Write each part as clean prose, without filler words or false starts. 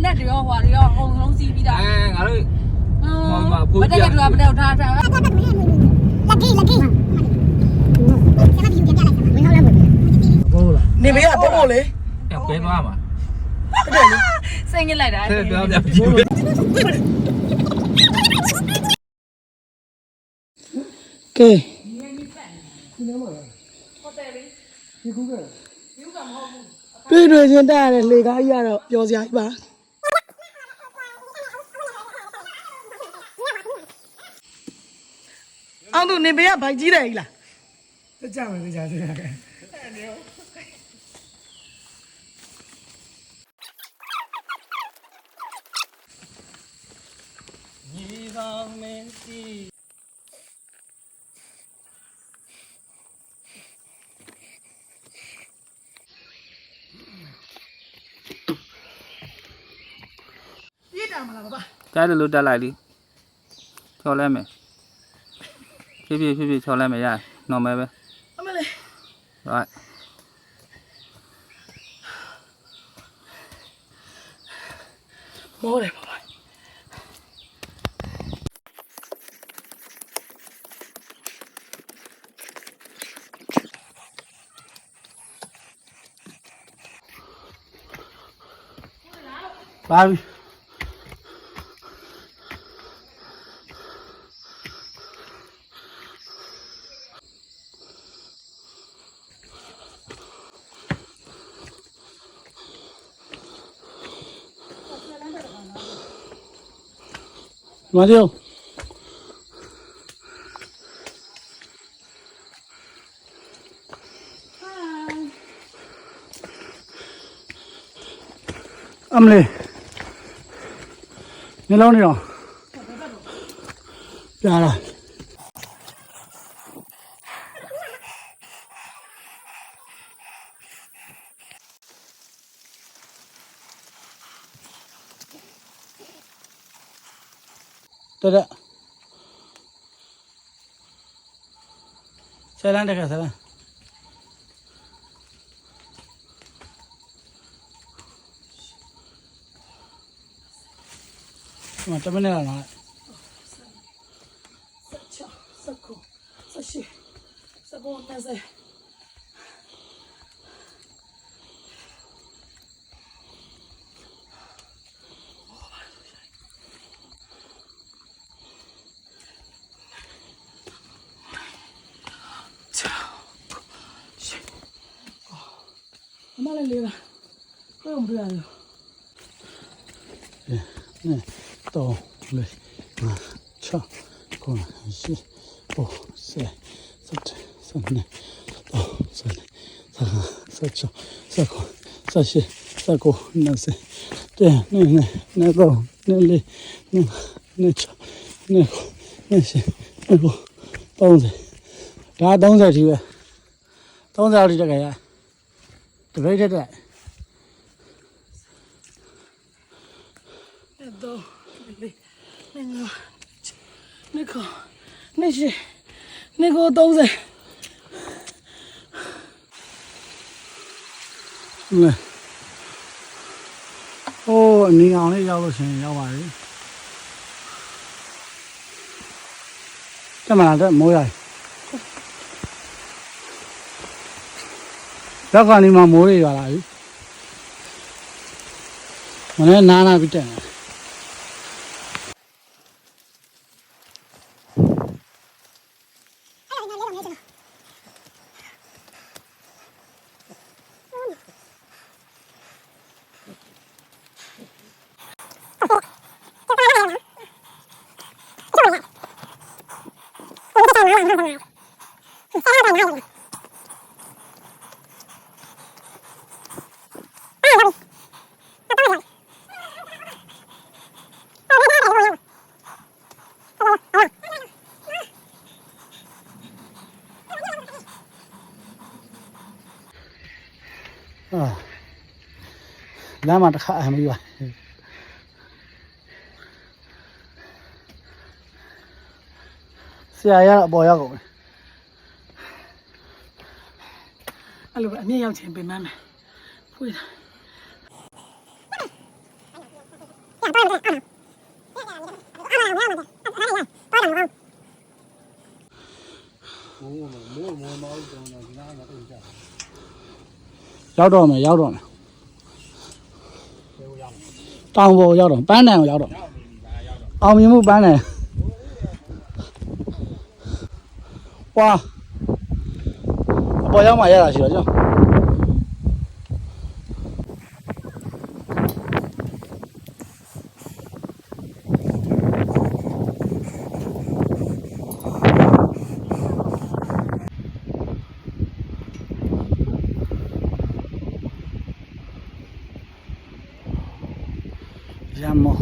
နဲ့တရောဟွာရောအုံလုံးစီးပြီးသားငါတို့မတက်ကတော့မတက်ထားထားနေမေးကတော့လေဘဲသွားမှာတဲ့လေစိတ်ညစ်လိုက်တာတဲ့ပြောပြကြည့်ကဲတွေ့တွေ့ချင်းတက်ရတဲ့လေကားကြီးကတော့ပျော်စရာကြီးပါအောင်သူနေမေးကဘိုက်ကြီးတယ်ကြီးလားကြမယ်ကြတယ်ညီဆောင်မင်းစီပြေးတာမလားဘာကြားတယ်လို့တက်လိုက်လीချော်လဲမယ်ဖြည်းဖြည်းချော်လဲမယ်ရနော်မယ်ပဲအမလေး right မောတယ်ဘာပါပြီမကျော်အမလေးနေလုံးနေတော့ပြာလာတဲ့ဆယ်လန်းတက်ခါဆယ်လန်းမတမနေလာလားအမလေးလေးလားဘယ်မှာပြရလဲတော့လေချာကိုရှိပိုစေစက်စနေတော့စနေစချစကိုစရှိစကိုနစေတဲ့နေတော့နေလေနေချနေကိုနေရှိနေကို30ဒါ30ထိပဲ30ထိတက်ကြရတပိတ်တက်တော့နေကို30လေဟိုအနီအောင်လေးရောက်လို့ရှင်ရောက်ပါပြီတက်မလားတက်မိုးရိုက်ရောက်ကနေမှမိုးတွေရွာလာပြီမနေ့နာပြီးတက်နေလမ်းမှာတစ်ခါအမပြီးပါဆရာရအပေါ်ရောက်ကုန်တယ်အဲ့လိုအမြင့်ရောက်ချင်းပင်မမယ်ဖွေးတာ ရောက်တော့မယ်တောင်ပေါ်ရောက်တော့ပန်းတန်ကိုရောက်တော့အောင်မြင်မှုပန်းတန်ဝါအပေါ်ရောက်မှရတာရှိတော့ကျွန်တော်ရမော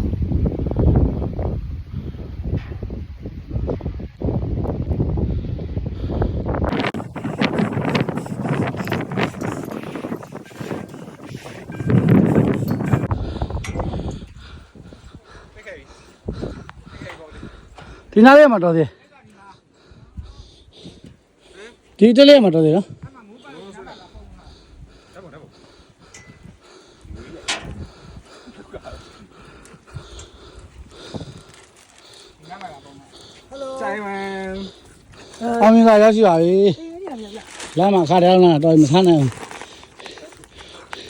ဒီနားလေးမှာတော်သေးဒီတလေးမှာတော်သေးနော်အောင်မြင်သာရောက်ရှိပါပြီလမ်းမှာခါတယ်လားတော့မဆန်းနိုင်ဘူး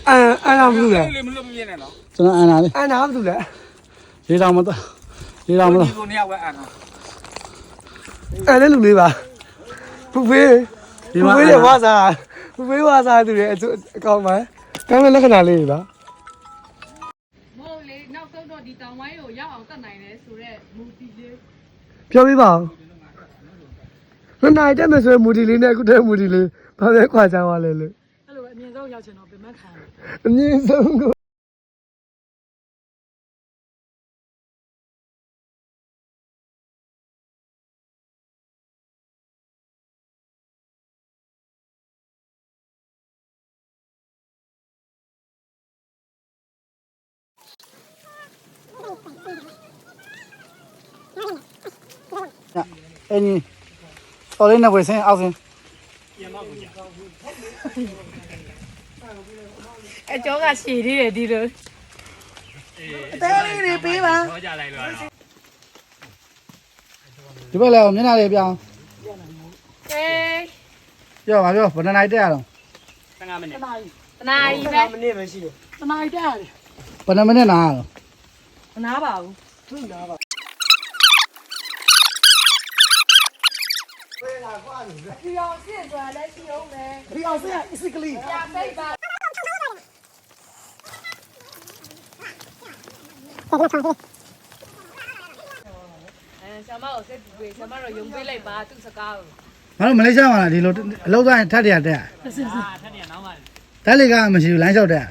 အန်နာဘူးလေ လေမလို့မပြင်းနဲ့နော် ကျွန်တော်အန်နာလေး အန်နာဘူးလေ လေးတောင်မတော့လေးတောင်မတော့ ဒီကိုနှစ်ယောက်ပဲအန်နော် အဲ့လေလူလေးပါဖူဖေး ဒီ ဖူ မှာ ဖေးရဲ့ဝါစာဖူဖေးဝါစာသူရဲ့အကောင်မှာကမ်းမဲ့လက္ခဏာလေးလား မဟုတ်လေနောက်ဆုံးတော့ဒီတောင်ဝိုင်းကိုရောက်အောင်တတ်နိုင်တယ်ဆိုတော့မူတီလေး ပြောပြပါဦးနှစ်နိုင်တက်မယ်ဆိုရင်မူဒီလေးနဲ့အခုတည်းမူဒီလေးဘာပဲခွာကြပါလဲလို့ အဲ့လိုပဲအမြင်ဆုံးရောက်ချင်တော့ပြင်မခံတယ် အမြင့်ဆုံးကိုအဲ့ဒီတော်လေးနဲ့ဝယ်စင်းအောက်စင်း အကျော်ကရှည်သေးတယ်ဒီလို တဲလေးတွေပေးပါ ဟောကြလိုက်လို့ ဒီဘက်လည်းမျက်နှာလေးပြောင်း ကဲ ပြောပါပြောဘယ်နှစ်နိုင်တက်ရအောင် 15မိနစ် တနာရီပဲ မိနစ်ပဲရှိတယ် တနာရီတက်ရတယ် ဘယ်နှမိနစ်နာရအောင် မနာပါဘူး သူ့နာပါ ဒီအောင်စစ်ဆိုတာလည်းရှိအောင်မယ် ဒီအောင်စရအစ်ကလေး ညာစိတ်ပါဆရာမကိုစိတ်ပူပေးဆရာမတော့ယုံပေးလိုက်ပါသူ့စကားကို ငါတို့မလေးရှားမှာလားဒီလိုအလောက်သားရင်ထပ်တရတက် ထက်နေနောက်မှ ဓာတ်လေကမရှိဘူးလမ်းလျှောက်တက်